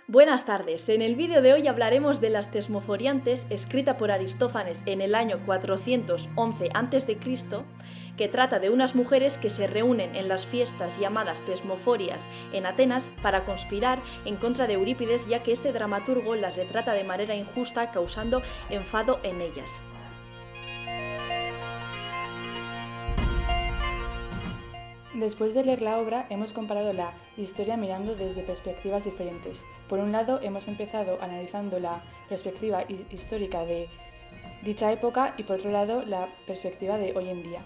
Buenas tardes, en el vídeo de hoy hablaremos de las Tesmoforiantes, escrita por Aristófanes en el año 411 a.C., que trata de unas mujeres que se reúnen en las fiestas llamadas Tesmoforias en Atenas para conspirar en contra de Eurípides, ya que este dramaturgo las retrata de manera injusta, causando enfado en ellas. Después de leer la obra, hemos comparado la historia mirando desde perspectivas diferentes. Por un lado, hemos empezado analizando la perspectiva histórica de dicha época y por otro lado, la perspectiva de hoy en día.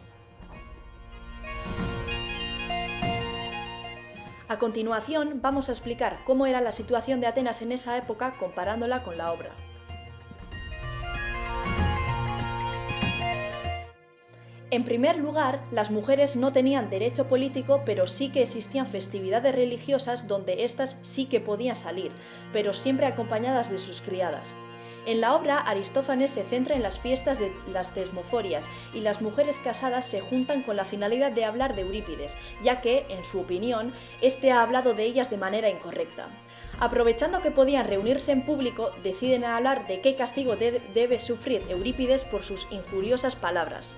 A continuación, vamos a explicar cómo era la situación de Atenas en esa época comparándola con la obra. En primer lugar, las mujeres no tenían derecho político, pero sí que existían festividades religiosas donde éstas sí que podían salir, pero siempre acompañadas de sus criadas. En la obra, Aristófanes se centra en las fiestas de las Tesmoforias y las mujeres casadas se juntan con la finalidad de hablar de Eurípides, ya que, en su opinión, éste ha hablado de ellas de manera incorrecta. Aprovechando que podían reunirse en público, deciden hablar de qué castigo debe sufrir Eurípides por sus injuriosas palabras.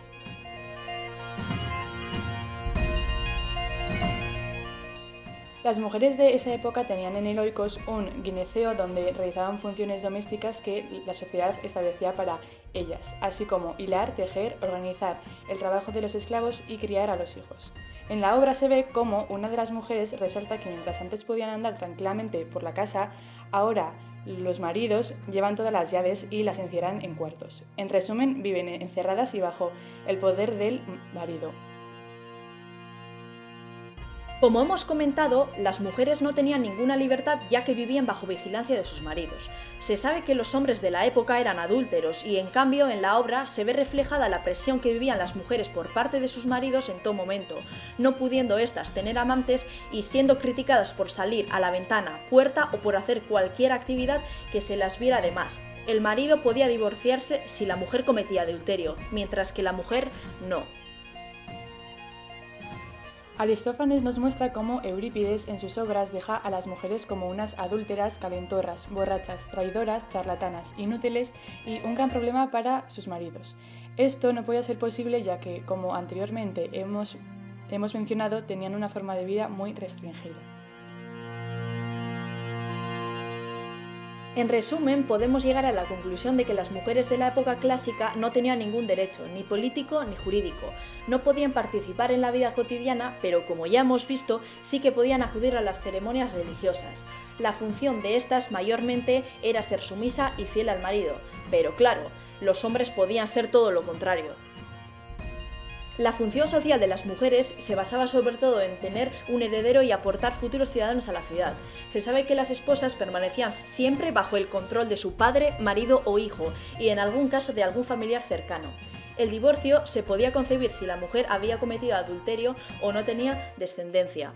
Las mujeres de esa época tenían en el oikos un gineceo donde realizaban funciones domésticas que la sociedad establecía para ellas, así como hilar, tejer, organizar el trabajo de los esclavos y criar a los hijos. En la obra se ve cómo una de las mujeres resalta que mientras antes podían andar tranquilamente por la casa, ahora los maridos llevan todas las llaves y las encierran en cuartos. En resumen, viven encerradas y bajo el poder del marido. Como hemos comentado, las mujeres no tenían ninguna libertad ya que vivían bajo vigilancia de sus maridos. Se sabe que los hombres de la época eran adúlteros y en cambio en la obra se ve reflejada la presión que vivían las mujeres por parte de sus maridos en todo momento, no pudiendo éstas tener amantes y siendo criticadas por salir a la ventana, puerta o por hacer cualquier actividad que se las viera de más. El marido podía divorciarse si la mujer cometía adulterio, mientras que la mujer no. Aristófanes nos muestra cómo Eurípides en sus obras deja a las mujeres como unas adúlteras, calentorras, borrachas, traidoras, charlatanas, inútiles y un gran problema para sus maridos. Esto no podía ser posible ya que, como anteriormente hemos mencionado, tenían una forma de vida muy restringida. En resumen, podemos llegar a la conclusión de que las mujeres de la época clásica no tenían ningún derecho, ni político ni jurídico. No podían participar en la vida cotidiana, pero como ya hemos visto, sí que podían acudir a las ceremonias religiosas. La función de estas mayormente era ser sumisa y fiel al marido, pero claro, los hombres podían ser todo lo contrario. La función social de las mujeres se basaba sobre todo en tener un heredero y aportar futuros ciudadanos a la ciudad. Se sabe que las esposas permanecían siempre bajo el control de su padre, marido o hijo, y en algún caso de algún familiar cercano. El divorcio se podía concebir si la mujer había cometido adulterio o no tenía descendencia.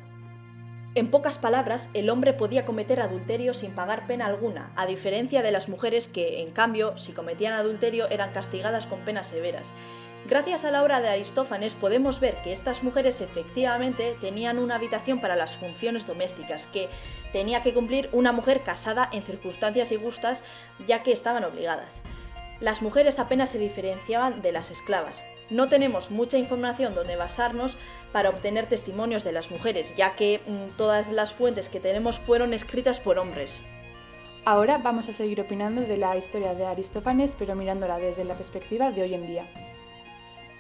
En pocas palabras, el hombre podía cometer adulterio sin pagar pena alguna, a diferencia de las mujeres que, en cambio, si cometían adulterio eran castigadas con penas severas. Gracias a la obra de Aristófanes podemos ver que estas mujeres efectivamente tenían una habitación para las funciones domésticas que tenía que cumplir una mujer casada en circunstancias injustas, ya que estaban obligadas. Las mujeres apenas se diferenciaban de las esclavas. No tenemos mucha información donde basarnos para obtener testimonios de las mujeres, ya que todas las fuentes que tenemos fueron escritas por hombres. Ahora vamos a seguir opinando de la historia de Aristófanes, pero mirándola desde la perspectiva de hoy en día.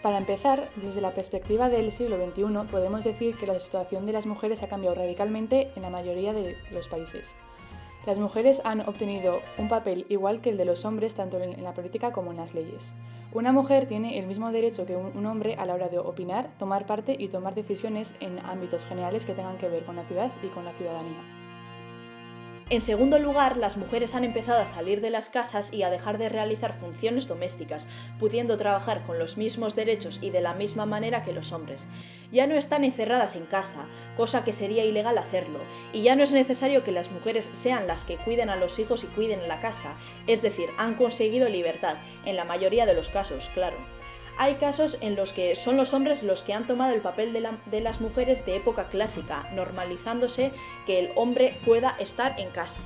Para empezar, desde la perspectiva del siglo XXI, podemos decir que la situación de las mujeres ha cambiado radicalmente en la mayoría de los países. Las mujeres han obtenido un papel igual que el de los hombres tanto en la política como en las leyes. Una mujer tiene el mismo derecho que un hombre a la hora de opinar, tomar parte y tomar decisiones en ámbitos generales que tengan que ver con la ciudad y con la ciudadanía. En segundo lugar, las mujeres han empezado a salir de las casas y a dejar de realizar funciones domésticas, pudiendo trabajar con los mismos derechos y de la misma manera que los hombres. Ya no están encerradas en casa, cosa que sería ilegal hacerlo, y ya no es necesario que las mujeres sean las que cuiden a los hijos y cuiden la casa, es decir, han conseguido libertad, en la mayoría de los casos, claro. Hay casos en los que son los hombres los que han tomado el papel de las mujeres de época clásica, normalizándose que el hombre pueda estar en casa.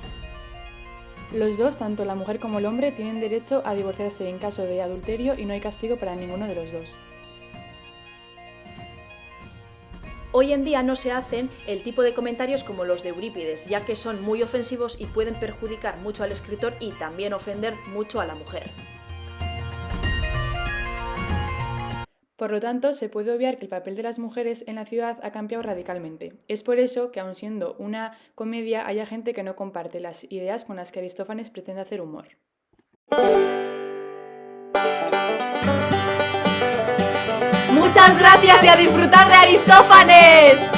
Los dos, tanto la mujer como el hombre, tienen derecho a divorciarse en caso de adulterio y no hay castigo para ninguno de los dos. Hoy en día no se hacen el tipo de comentarios como los de Eurípides, ya que son muy ofensivos y pueden perjudicar mucho al escritor y también ofender mucho a la mujer. Por lo tanto, se puede obviar que el papel de las mujeres en la ciudad ha cambiado radicalmente. Es por eso que, aun siendo una comedia, haya gente que no comparte las ideas con las que Aristófanes pretende hacer humor. ¡Muchas gracias y a disfrutar de Aristófanes!